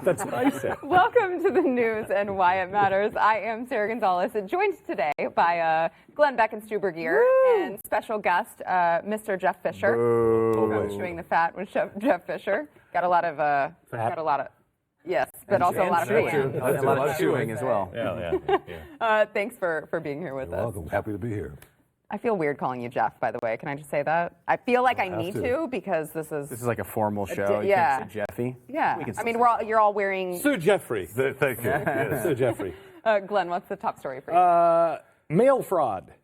That's what I said. Welcome to the news and why it matters. I am Sara Gonzales, joined today by Glenn Beck and Stu Burguiere, and special guest, Mr. Jeff Fisher. From Chewing the Fat with Jeff Fisher. Got a lot of, yes, but also a lot of fans. A lot of chewing as well. Yeah. Thanks for being here with us. You're welcome. Happy to be here. I feel weird calling you Jeff, by the way. Can I just say that? I feel like I need to because this is like a formal show. You yeah. can't say Jeffy. Yeah. I mean, you're all wearing. Sue Jeffrey. Thank you. Yes. Sue Jeffrey. Glenn, what's the top story for you? Mail fraud.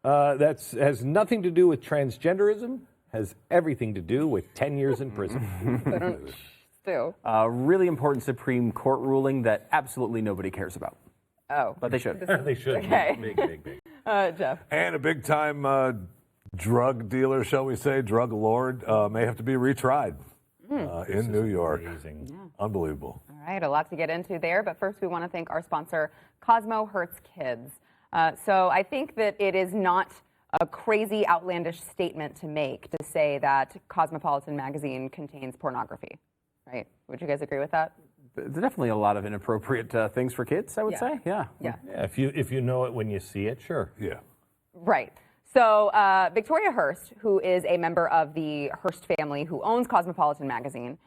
That has nothing to do with transgenderism. Has everything to do with 10 years in prison. Stu. Really important Supreme Court ruling that absolutely nobody cares about. Oh. But they should. They should. Okay. Big. Jeff. And a big-time drug dealer, shall we say, drug lord, may have to be retried in New York. Amazing. Yeah. Unbelievable. All right, a lot to get into there, but first we want to thank our sponsor, Cosmo Hurts Kids. So I think that it is not a crazy, outlandish statement to make to say that Cosmopolitan magazine contains pornography, right? Would you guys agree with that? There's definitely a lot of inappropriate things for kids, I would say. Yeah. If you know it when you see it, sure. Yeah. Right. So Victoria Hearst, who is a member of the Hearst family who owns Cosmopolitan magazine,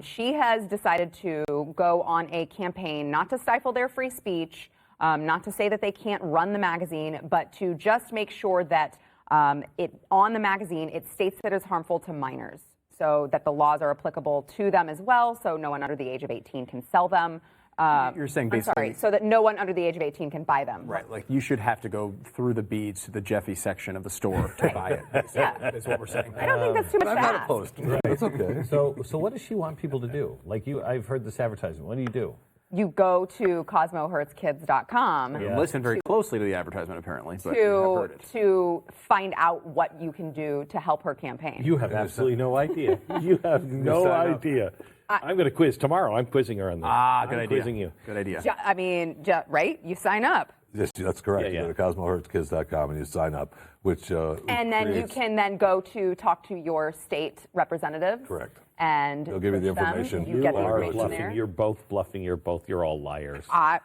she has decided to go on a campaign not to stifle their free speech, not to say that they can't run the magazine, but to just make sure that on the magazine it states that it's harmful to minors, so that the laws are applicable to them as well, so no one under the age of 18 can sell them. You're saying basically... I'm sorry, so that no one under the age of 18 can buy them. Right, like you should have to go through the beads to the Jeffy section of the store to buy it. That's what we're saying. I don't think that's too much to I've had a ask. post. Right. That's okay. So what does she want people to do? I've heard this advertisement. What do you do? You go to CosmoHurtsKids.com Listen very closely to the advertisement, apparently. But you have heard it. to find out what you can do to help her campaign. You have absolutely no idea. You have no idea. I'm going to quiz tomorrow. I'm quizzing her on this. Good idea. Quizzing you. Good idea. I mean, right? You sign up. Yes, that's correct. Yeah. You go to CosmoHurtsKids.com and you sign up, which And then you can then go to talk to your state representatives. Correct. And they'll give you the information. You get the are information bluffing. there. You're both bluffing. You're all liars. All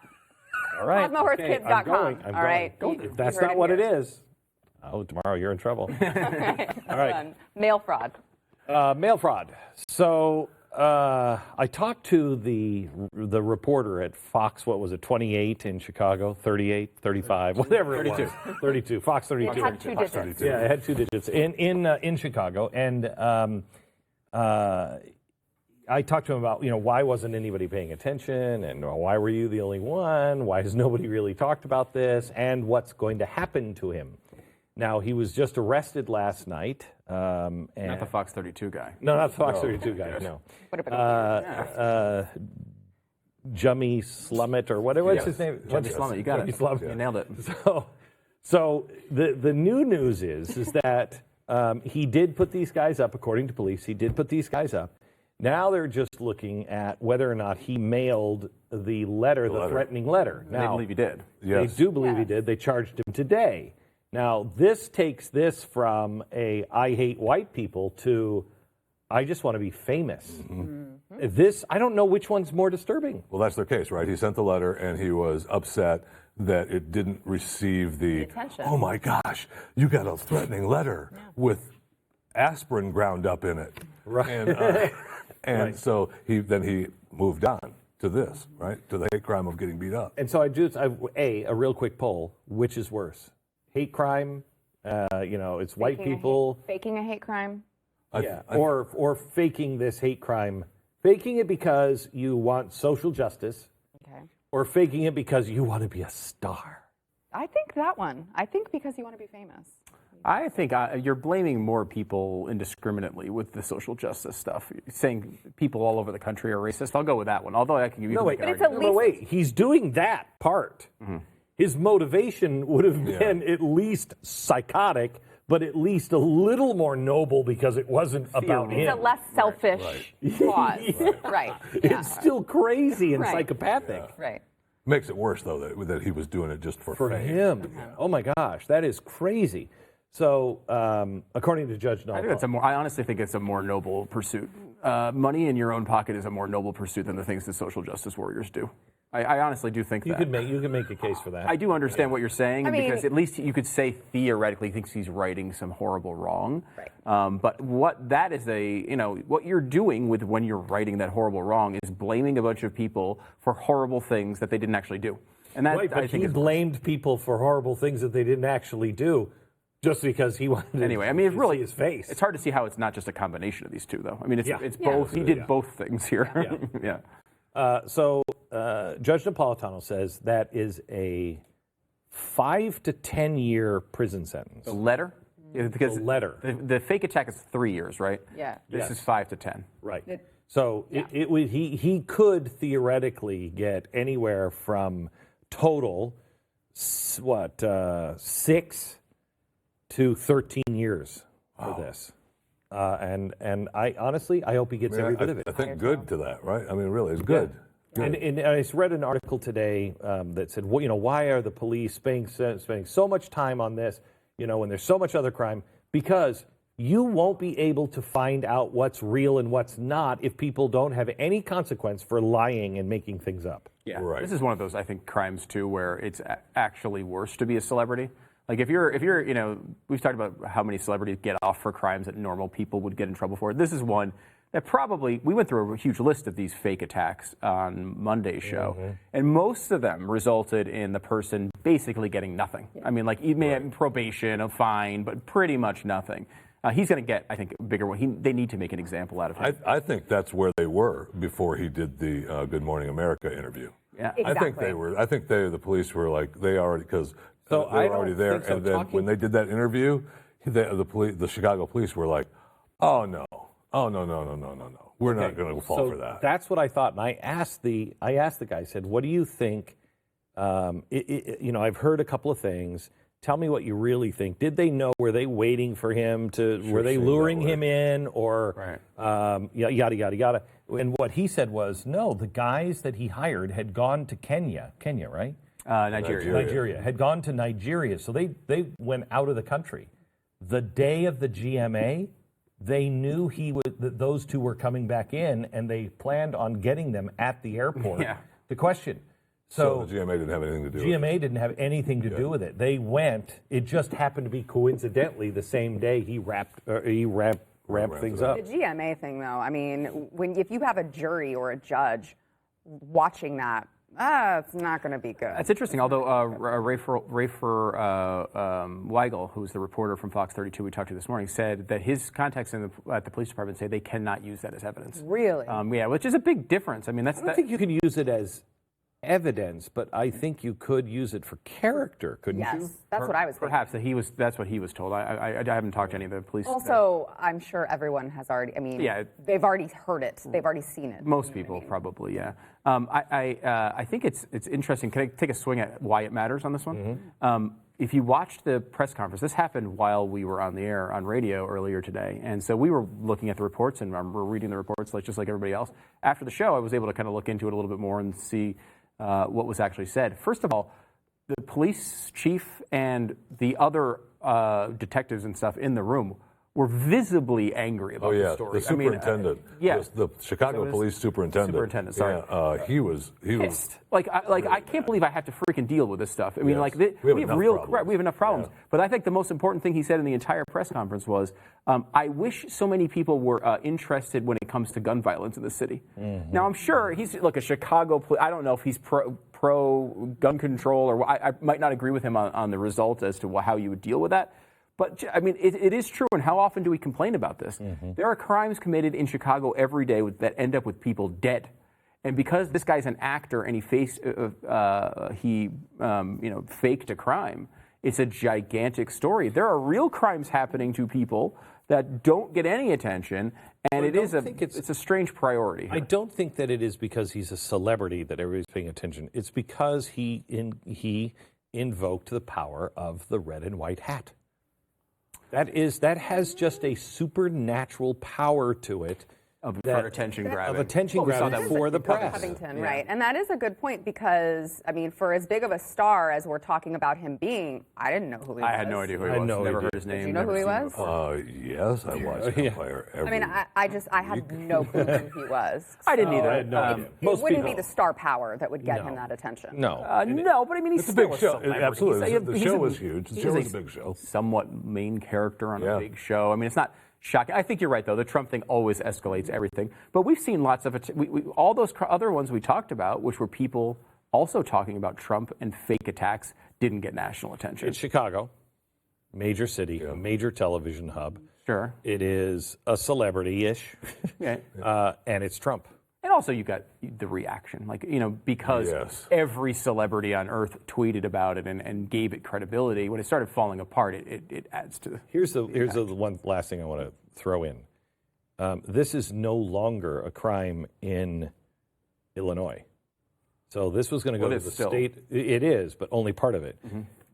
right. CosmoHurtsKids.com. I'm all right. going. If that's not what it is, tomorrow you're in trouble. All right. Mail fraud. Mail fraud. So I talked to the reporter at Fox, what was it, 28 in Chicago, 38, 35, whatever it was. 32. Fox 32. It had two Fox digits. 32. Yeah, it had two digits in Chicago, and I talked to him about why wasn't anybody paying attention, and why were you the only one? Why has nobody really talked about this, and what's going to happen to him? Now he was just arrested last night. Not the Fox 32 guy. No, not the Fox 32 guy. No. Jummy Slummett or whatever. What's his name? Jussie Smollett, you got it. You nailed it. So the new news is that he did put these guys up, according to police. He did put these guys up. Now they're just looking at whether or not he mailed the letter, the threatening letter. Now, they believe he did. They do believe he did. They charged him today. Now, this takes this from a I hate white people to I just want to be famous. This, I don't know which one's more disturbing. Well, that's their case, right? He sent the letter and he was upset that it didn't receive the attention. Oh my gosh, you got a threatening letter with aspirin ground up in it. Right. And so he moved on to this, right? To the hate crime of getting beat up. And so a real quick poll, which is worse? Hate crime, it's white people. Faking a hate crime. Or faking this hate crime. Faking it because you want social justice. Okay. Or faking it because you want to be a star. I think that one. I think because you want to be famous. I think you're blaming more people indiscriminately with the social justice stuff. Saying people all over the country are racist. I'll go with that one. Although I can give you No, wait. But it's at least... wait. He's doing that part. Mm-hmm. His motivation would have been at least psychotic, but at least a little more noble because it wasn't about him. It's a less selfish cause. Right. Yeah. It's still crazy and psychopathic. Right. Makes it worse, though, that he was doing it just for fame. him. Oh, my gosh. That is crazy. So, according to Judge Nalpah... I honestly think it's a more noble pursuit. money in your own pocket is a more noble pursuit than the things that social justice warriors do. I honestly do think You that. can make a case for that. I do understand what you're saying, mean, because at least you could say theoretically he thinks he's righting some horrible wrong. Right. But what that is what you're doing with when you're righting that horrible wrong is blaming a bunch of people for horrible things that they didn't actually do. And that, Right, but I think, he is blamed people for horrible things that they didn't actually do, just because he wanted anyway. I mean, it's to really see his face. It's hard to see how it's not just a combination of these two, though. I mean, it's Yeah. both. He did both things here. Yeah. So Judge Napolitano says that is a 5 to 10 year prison sentence. The letter. Because The letter. The fake attack is 3 years, right? Yeah. This is 5 to 10. Right. So he could theoretically get anywhere from total 6 to 13 years for this. And I honestly, I hope he gets every bit of it. I think good to that, right? I mean, really, it's good. And I read an article today that said, well, why are the police spending so much time on this, when there's so much other crime? Because you won't be able to find out what's real and what's not if people don't have any consequence for lying and making things up. Yeah, Right. This is one of those, I think, crimes too, where it's actually worse to be a celebrity. Like if you're, we've talked about how many celebrities get off for crimes that normal people would get in trouble for. This is one that probably, we went through a huge list of these fake attacks on Monday's show, and most of them resulted in the person basically getting nothing. I mean, like you may have probation, a fine, but pretty much nothing. He's going to get, I think, a bigger one. They need to make an example out of him. I think that's where they were before he did the Good Morning America interview. Yeah. Exactly. I think they were. I think the police were like, they already, because they So I were don't already there. think so. And then when they did that interview, the Chicago police were like, oh no. We're not going to fall for that. That's what I thought, and I asked the guy. I said, "What do you think?" I've heard a couple of things. Tell me what you really think. Did they know? Were they waiting for him to? Were they seemed luring that way. him in, or yada yada yada? And what he said was, no. The guys that he hired had gone to Kenya, right? Nigeria. Had gone to Nigeria, so they went out of the country. The day of the GMA, they knew that those two were coming back in, and they planned on getting them at the airport. Yeah. The question. So the GMA didn't have anything to do with it. GMA didn't have anything to do with it. They went. It just happened to be coincidentally the same day he ramped things up. The GMA thing, though, I mean, if you have a jury or a judge watching that, it's not going to be good. That's interesting. Although Rafer Weigel, who's the reporter from Fox 32 we talked to this morning, said that his contacts at the police department say they cannot use that as evidence. Really? Yeah, which is a big difference. I mean, I don't think you can use it as evidence, but I think you could use it for character, couldn't you? Yes, that's what I was thinking. Perhaps that's what he was told. I haven't talked to any of the police. Also, I'm sure everyone has already, they've already heard it. They've already seen it. Most people probably, yeah. I think it's interesting. Can I take a swing at why it matters on this one? If you watched the press conference, this happened while we were on the air on radio earlier today. And so we were looking at the reports and we're reading the reports just like everybody else. After the show, I was able to kind of look into it a little bit more and see what was actually said. First of all, the police chief and the other detectives and stuff in the room were visibly angry about the story. The superintendent. The Chicago police superintendent. Sorry. He was pissed. I can't believe I have to freaking deal with this stuff. I mean, we have enough problems. But I think the most important thing he said in the entire press conference was, I wish so many people were interested when it comes to gun violence in the city. Now, I'm sure he's a Chicago. I don't know if he's pro gun control, or I might not agree with him on the result as to how you would deal with that. But, I mean, it is true, and how often do we complain about this? There are crimes committed in Chicago every day that end up with people dead. And because this guy's an actor and he faked a crime, it's a gigantic story. There are real crimes happening to people that don't get any attention, and it's a strange priority here. I don't think that it is because he's a celebrity that everybody's paying attention. It's because he invoked the power of the red and white hat. That has just a supernatural power to it for attention grabbing. Of attention We saw grabbing that for the with press. Covington, right. And that is a good point because, I mean, for as big of a star as we're talking about him being, I didn't know who he was. I had no idea who he was. Never heard his name. Did you know who he was? Yes, I watched Empire every I mean, I had no clue who he was. I didn't either. I had no idea. It wouldn't be the star power that would get him that attention. No. No, but I mean, he's It's a still big show. celebrity. Absolutely. The He's show a- was huge. The he's show was a big show. Somewhat main character on Yeah. a big show. I mean, it's not shocking. I think you're right, though. The Trump thing always escalates everything. But we've seen lots of all those other ones we talked about, which were people also talking about Trump and fake attacks, didn't get national attention. It's Chicago, major city, major television hub. Sure. It is a celebrity-ish, Yeah. and it's Trump. And also you got the reaction, like, because every celebrity on earth tweeted about it and gave it credibility. When it started falling apart, it adds to the... Here's the one last thing I want to throw in. This is no longer a crime in Illinois. So this was going to go to the state. It is, but only part of it.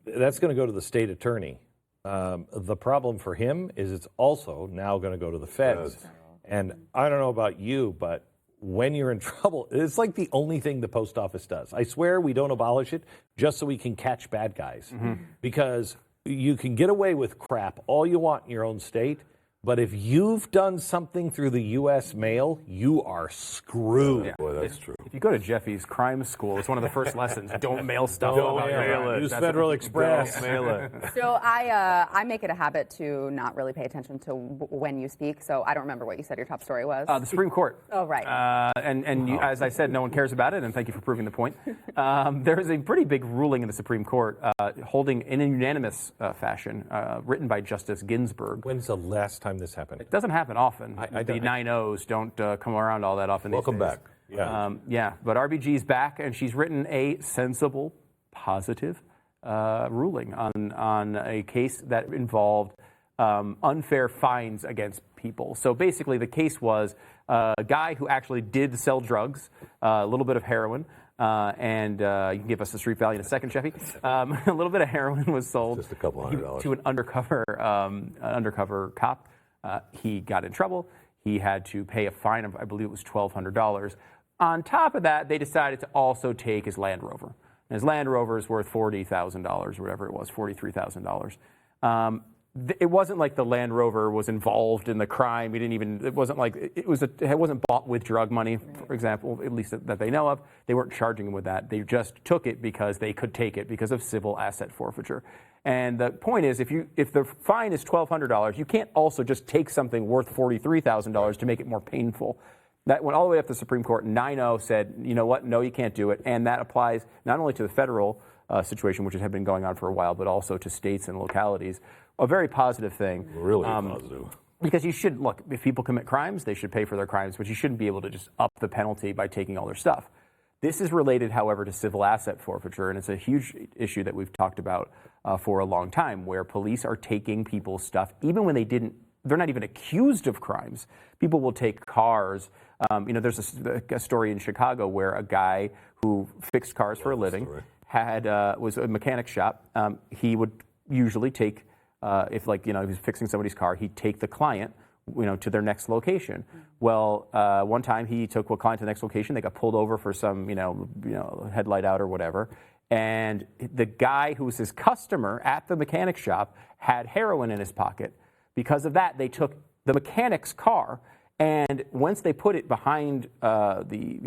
That's going to go to the state attorney. The problem for him is it's also now going to go to the feds. And I don't know about you, but when you're in trouble, it's like the only thing the post office does. I swear we don't abolish it just so we can catch bad guys. Because you can get away with crap all you want in your own state, but if you've done something through the U.S. mail, you are screwed. Yeah. Boy, that's true. If you go to Jeffy's crime school, it's one of the first lessons. Don't mail stuff. Don't about your mail life. it. Use That's Federal what- Express. Don't mail it. So I make it a habit to not really pay attention to when you speak. So I don't remember what you said your top story was. The Supreme Court. Oh, right. You, as I said, no one cares about it, and thank you for proving the point. There is a pretty big ruling in the Supreme Court holding in a unanimous fashion, written by Justice Ginsburg. When's the last time this happened? It doesn't happen often. The 9-0s don't come around all that often. Welcome these days. back. Yeah. But RBG's back, and she's written a sensible, positive ruling on a case that involved unfair fines against people. So basically, the case was a guy who actually did sell drugs, a little bit of heroin. And you can give us the street value in a second, Jeffy. A little bit of heroin was sold Just a couple $100. to an undercover cop. He got in trouble. He had to pay a fine of, I believe it was $1,200. On top of that, they decided to also take his Land Rover. And his Land Rover is worth $40,000 or whatever it was, $43,000. It wasn't like the Land Rover was involved in the crime. It wasn't like it wasn't bought with drug money, for example, at least that they know of. They weren't charging him with that. They just took it because they could take it because of civil asset forfeiture. And the point is, if the fine is $1,200, you can't also just take something worth $43,000 to make it more painful. That went all the way up to the Supreme Court. 9-0 said, you know what? No, you can't do it. And that applies not only to the federal situation, which had been going on for a while, but also to states and localities. A very positive thing. Really positive. Because you should, look, if people commit crimes, they should pay for their crimes, but you shouldn't be able to just up the penalty by taking all their stuff. This is related, however, to civil asset forfeiture, and it's a huge issue that we've talked about for a long time, where police are taking people's stuff, even when they're not even accused of crimes. People will take cars. There's a story in Chicago where a guy who fixed cars for a living was a mechanic shop. He would usually take, if he was fixing somebody's car, he'd take the client, to their next location. Well, one time he took a client to the next location. They got pulled over for some, headlight out or whatever. And the guy who was his customer at the mechanic shop had heroin in his pocket. Because of that, they took the mechanic's car, and once they put it behind the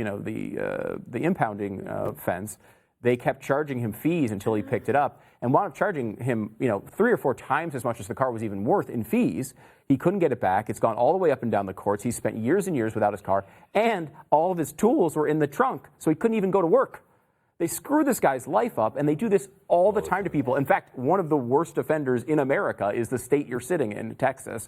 impounding fence, they kept charging him fees until he picked it up, and wound up charging him, 3 or 4 times as much as the car was even worth in fees. He couldn't get it back. It's gone all the way up and down the courts. He spent years and years without his car, and all of his tools were in the trunk, so he couldn't even go to work. They screw this guy's life up, and they do this all the time to people. In fact, one of the worst offenders in America is the state you're sitting in, Texas,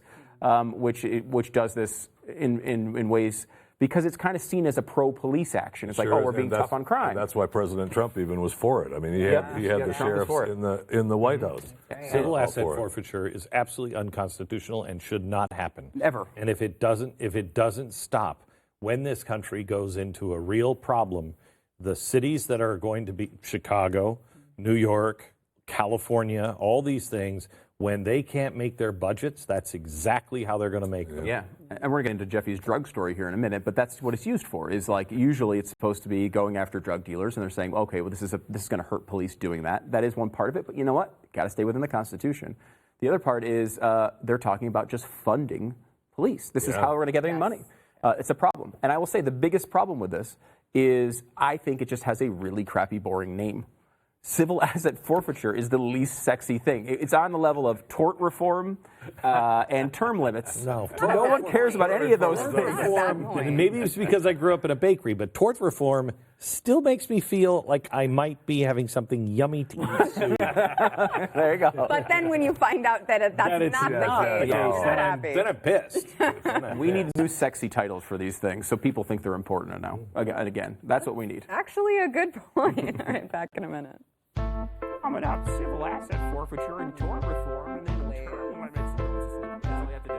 which does this in ways because it's kind of seen as a pro-police action. It's like, oh, we're being tough on crime. And that's why President Trump even was for it. I mean, he had the sheriffs in the White House. Civil asset forfeiture is absolutely unconstitutional and should not happen. Ever. And if it doesn't stop, when this country goes into a real problem, the cities that are going to be Chicago, New York, California, all these things. When they can't make their budgets, that's exactly how they're going to make them. Yeah, and we're going to get into Jeffy's drug story here in a minute, but that's what it's used for. Is like usually it's supposed to be going after drug dealers, and they're saying, okay, well this is going to hurt police doing that. That is one part of it, but you know what? Got to stay within the Constitution. The other part is they're talking about just funding police. This is how we're going to get any money. It's a problem, and I will say the biggest problem with this is I think it just has a really crappy, boring name. Civil asset forfeiture is the least sexy thing. It's on the level of tort reform and term limits. No one cares about any of those things. Maybe it's because I grew up in a bakery, but tort reform still makes me feel like I might be having something yummy to eat soon. There you go. But then when you find out that that's not the case, you're happy. Then I'm pissed. We need new sexy titles for these things so people think they're important now. Again, that's what we need. Actually, a good point. All right, back in a minute. I'm about civil asset forfeiture and tort reform and then term limits. That's all we have to do.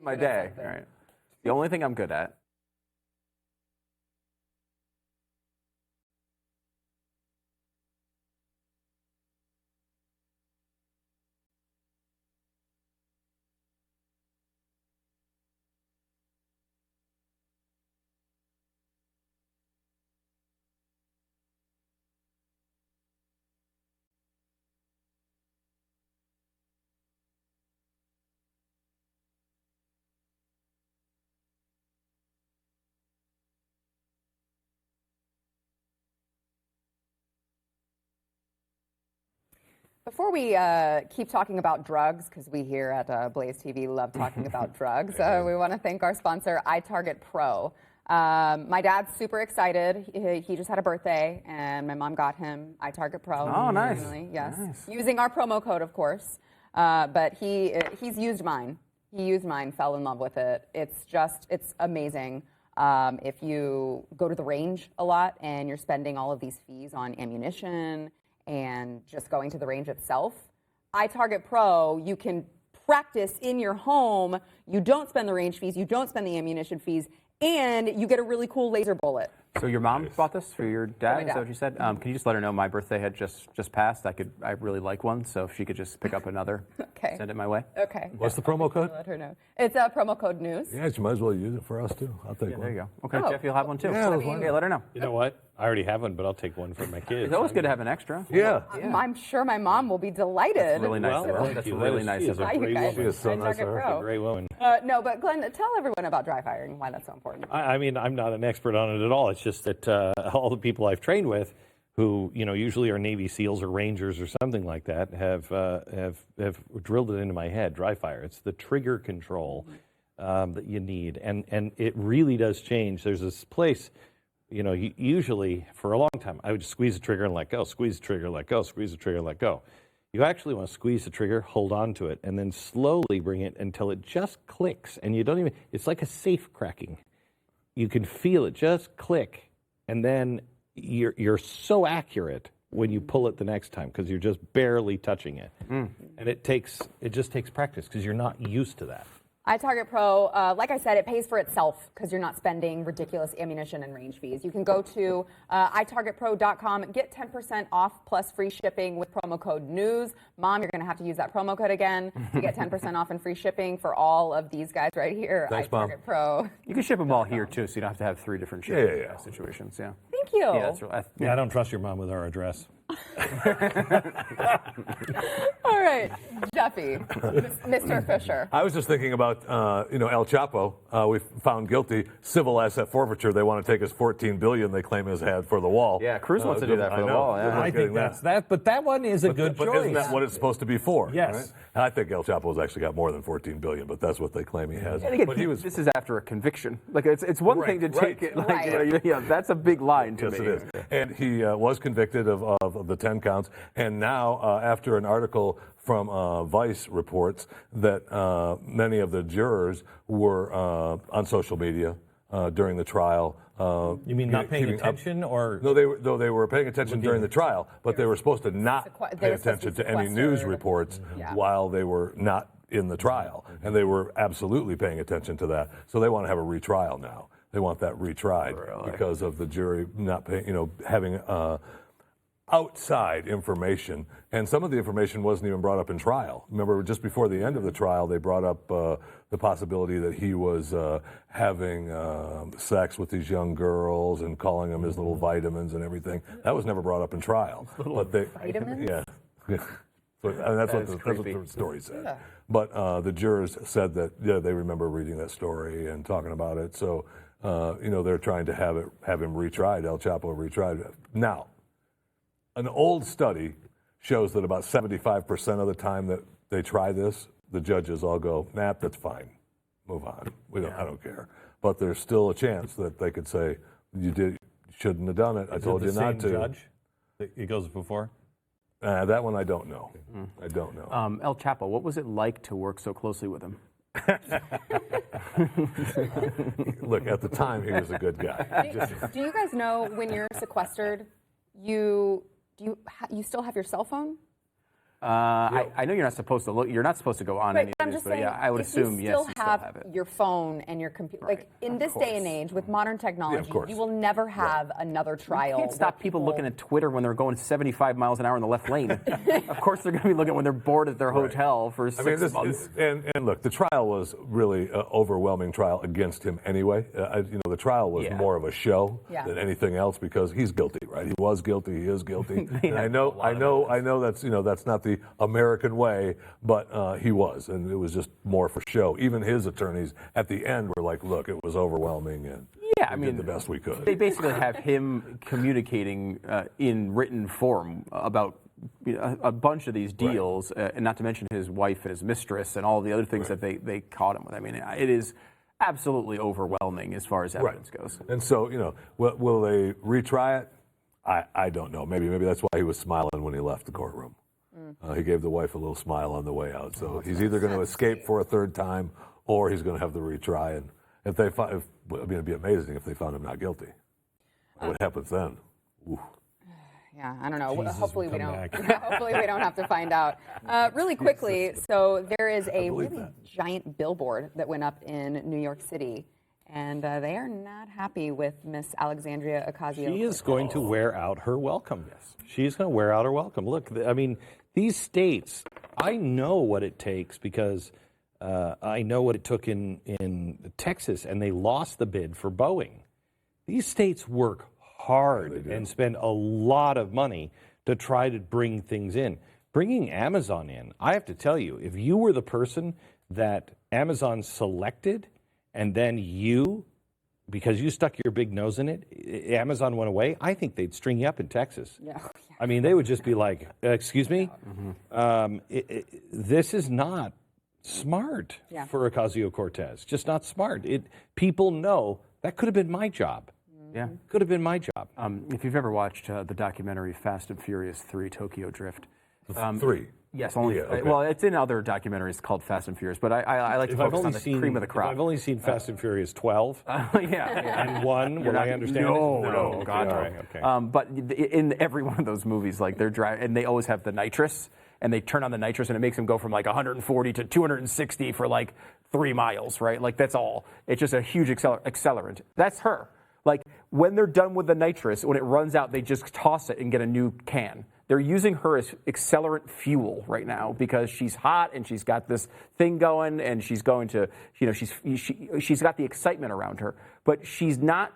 My day. All right. The only thing I'm good at. Before we keep talking about drugs, because we here at Blaze TV love talking about drugs, we want to thank our sponsor, iTarget Pro. My dad's super excited. He just had a birthday, and my mom got him iTarget Pro. Oh, nice. Yes, Nice. using our promo code, of course. But he's used mine. He used mine, fell in love with it. It's amazing. If you go to the range a lot and you're spending all of these fees on ammunition and just going to the range itself, iTarget Pro, you can practice in your home. You don't spend the range fees, you don't spend the ammunition fees, and you get a really cool laser bullet. So your mom bought this for your dad? Is that dad. what you said? Can you just let her know my birthday had just passed? I really like one, so if she could just pick up another. Okay. Send it my way. Okay. What's the promo code? Let her know. It's a promo code news. Yeah, you might as well use it for us too. I'll take Yeah, one. there you go. Okay, Oh. Jeff, you'll have one too. Yeah, Okay, let her know. You know what? I already have one, but I'll take one for my kids. It's always good to have an extra. Yeah. I'm sure my mom will be delighted. That's really nice. Well, of her. thank That's you. really She nice is of a her. Hi, you great guys. She is so Hi, nice Target of her. Pro. Great woman. No, but Glenn, tell everyone about dry firing and why that's so important. I mean, I'm not an expert on it at all. It's just that all the people I've trained with, who usually are Navy SEALs or Rangers or something like that, have drilled it into my head. Dry fire. It's the trigger control that you need, and it really does change. There's this place, usually for a long time, I would just squeeze the trigger and let go, squeeze the trigger, let go, squeeze the trigger, let go. You actually want to squeeze the trigger, hold on to it, and then slowly bring it until it just clicks, and you don't even. It's like a safe cracking. You can feel it just click, and then you're so accurate when you pull it the next time because you're just barely touching it, and it just takes practice because you're not used to that. iTarget Pro, like I said, it pays for itself because you're not spending ridiculous ammunition and range fees. You can go to itargetpro.com, get 10% off plus free shipping with promo code NEWS. Mom, you're going to have to use that promo code again to get 10% off and free shipping for all of these guys right here. Thanks, iTarget Mom. Pro. You can ship them all here too, so you don't have to have 3 different shipping Yeah. situations. Yeah. Thank you. Yeah, that's right. Yeah, I don't trust your mom with our address. All right, Jeffy, Mr. Fisher. I was just thinking about, El Chapo. We found guilty civil asset forfeiture. They want to take his $14 billion they claim he's had for the wall. Yeah, Cruz wants to do that for the wall. Yeah. I think that's that, but that one is a good But choice. isn't that what it's supposed to be for? Yes. Right? I think El Chapo's actually got more than $14 billion, but that's what they claim he has. And again, But he was. this is after a conviction. Like it's one Right, thing to take it. Like, right. That's a big line to Yes, me. it is. And he was convicted of the 10 counts. And now, after an article from Vice reports that many of the jurors were on social media during the trial. You mean not paying keeping up- attention, or No, they were paying attention during the trial, but they were supposed to not They pay were supposed to attention be to any news sequestered. reports Yeah. while they were not in the trial, and they were absolutely paying attention to that. So they want to have a retrial now. They want that retried because of the jury not paying, having outside information, and some of the information wasn't even brought up in trial. Remember, just before the end of the trial, they brought up the possibility that he was having sex with these young girls and calling them his little vitamins and everything. That was never brought up in trial. But they, Vitamins? yeah. So, and that's what creepy. the story said. But the jurors said that they remember reading that story and talking about it. So they're trying to have him retried, El Chapo retried. Now, an old study shows that about 75% of the time that they try this, the judges all go, "Nah, that's fine, move on. I don't care." But there's still a chance that they could say, "You shouldn't have done it. I told you not to." Judge that it goes before. That one I don't know. I don't know. El Chapo, what was it like to work so closely with him? Look, at the time he was a good guy. Do you guys know when you're sequestered, you still have your cell phone? I know you're not supposed to look. You're not supposed to go on any But of I'm these, just but saying, yeah, I would if assume you yes, still you still have have it. your phone and your computer. Like in this day and age, with modern technology, course. you will never have another trial. You can't stop where people looking at Twitter when they're going 75 miles an hour in the left lane. Of course, they're going to be looking when they're bored at their hotel for 6 months. And look, the trial was really an overwhelming trial against him anyway. The trial was more of a show than anything else because he's guilty, right? He was guilty. He is guilty. And I know that's not the American way, but he was, and it was just more for show. Even his attorneys at the end were like, "Look, it was overwhelming, and we did the best we could." They basically have him communicating in written form about a bunch of these deals, and not to mention his wife and his mistress and all the other things that they caught him with. I mean, it is absolutely overwhelming as far as evidence goes. And so, will they retry it? I don't know. Maybe that's why he was smiling when he left the courtroom. He gave the wife a little smile on the way out. So he's either going to escape for a third time, or he's going to have the retry. And if they it'd be amazing if they found him not guilty. What happens then? Ooh. Yeah, I don't know. Jesus Hopefully will we come don't. back. Hopefully we don't have to find out. Really quickly, so there is a really giant billboard that went up in New York City, and they are not happy with Miss Alexandria Ocasio. She is going to wear out her welcome. Yes. She's going to wear out her welcome. Look, I mean, these states I know what it takes because I know what it took in Texas, and they lost the bid for Boeing. These states work hard and spend a lot of money to try to bring things in. Bringing Amazon in, I have to tell you, if you were the person that Amazon selected and then you, because you stuck your big nose in it, Amazon went away, I think they'd string you up in Texas. Yeah. I mean, they would just be like, excuse me? This is not smart for Ocasio-Cortez. Just not smart. People know that could have been my job. Yeah. Could have been my job. If you've ever watched the documentary Fast and Furious 3 Tokyo Drift. 3? Yes, only. Okay. Well, it's in other documentaries called Fast and Furious, but I like to focus on the cream of the crop. I've only seen Fast and Furious 12 yeah. and 1. Will I understand No, it? God, no. Right, okay. But in every one of those movies, like they're driving, and they always have the nitrous, and they turn on the nitrous, and it makes them go from like 140 to 260 for like 3 miles, right? Like that's all. It's just a huge accelerant. That's her. Like when they're done with the nitrous, when it runs out, they just toss it and get a new can. They're using her as accelerant fuel right now because she's hot and she's got this thing going and she's going to, she's got the excitement around her, but she's not,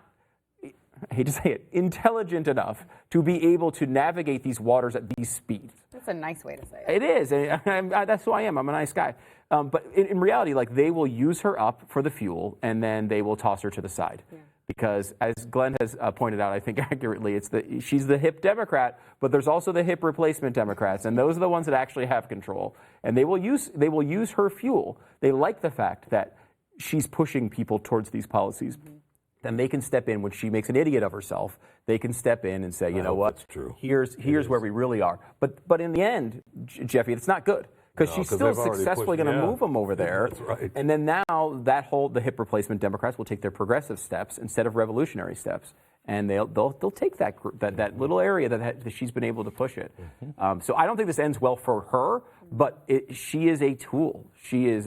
I hate to say it, intelligent enough to be able to navigate these waters at these speeds. That's a nice way to say it. It is. And that's who I am. I'm a nice guy. But in reality, like they will use her up for the fuel and then they will toss her to the side. Yeah. Because as Glenn has pointed out, I think accurately, she's the hip Democrat, but there's also the hip replacement Democrats, and those are the ones that actually have control. And they will use her fuel. They like the fact that she's pushing people towards these policies. Mm-hmm. Then they can step in when she makes an idiot of herself. They can step in and say, you know what? That's true. Here's where we really are. But in the end, Jeffy, it's not good. Because she's still successfully going to move them over there. That's right. And then now the hip replacement Democrats will take their progressive steps instead of revolutionary steps. And they'll take that little area that she's been able to push it. Mm-hmm. So I don't think this ends well for her, but she is a tool. She is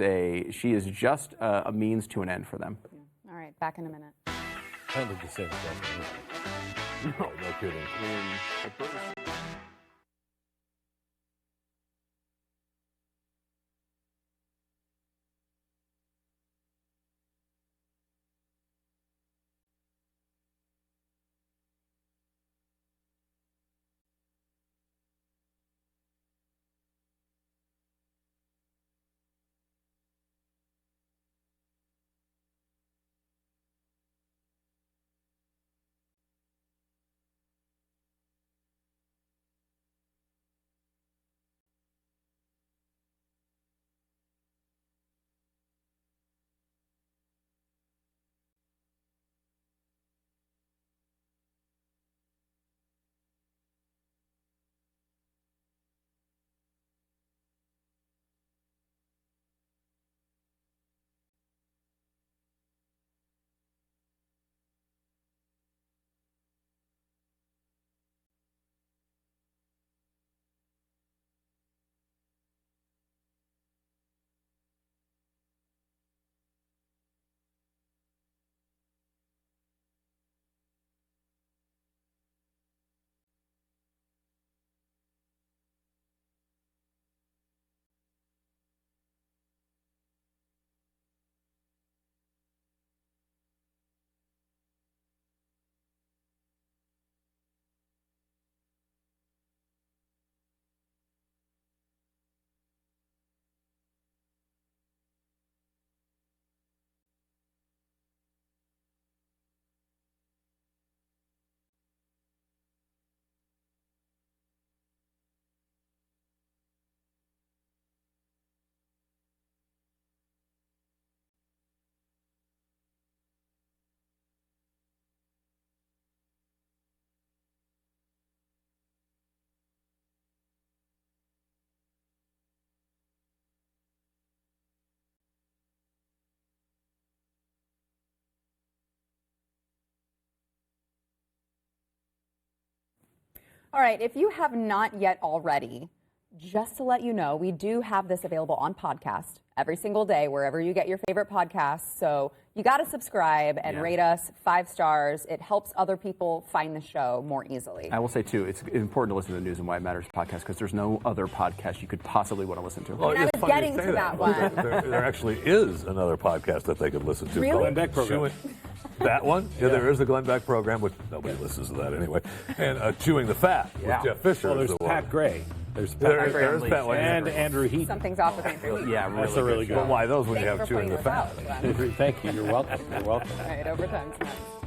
just a means to an end for them. Yeah. All right, back in a minute. I don't think the Senate does. No kidding. All right, if you have not yet already, just to let you know, we do have this available on podcast every single day, wherever you get your favorite podcasts. So You got to subscribe and rate us 5 stars. It helps other people find the show more easily. I will say, too, it's important to listen to the News and Why It Matters podcast because there's no other podcast you could possibly want to listen to. Well, I it's was funny getting you say to that one. There actually is another podcast that they could listen to. Really? Glenn Beck program. That one? Yeah, there is a Glenn Beck program, which nobody listens to that anyway. And Chewing the Fat with Jeff Fisher. Well, is there's the Pat one. Gray. There's There's Gray Pat Gray and Andrew Heaton. Something's off with Andrew. Yeah, That's a really good Well, why those when Thank you you have for Chewing putting the those Fat? out, Glenn. Thank you. You're welcome. You're welcome. All right, overtime's next.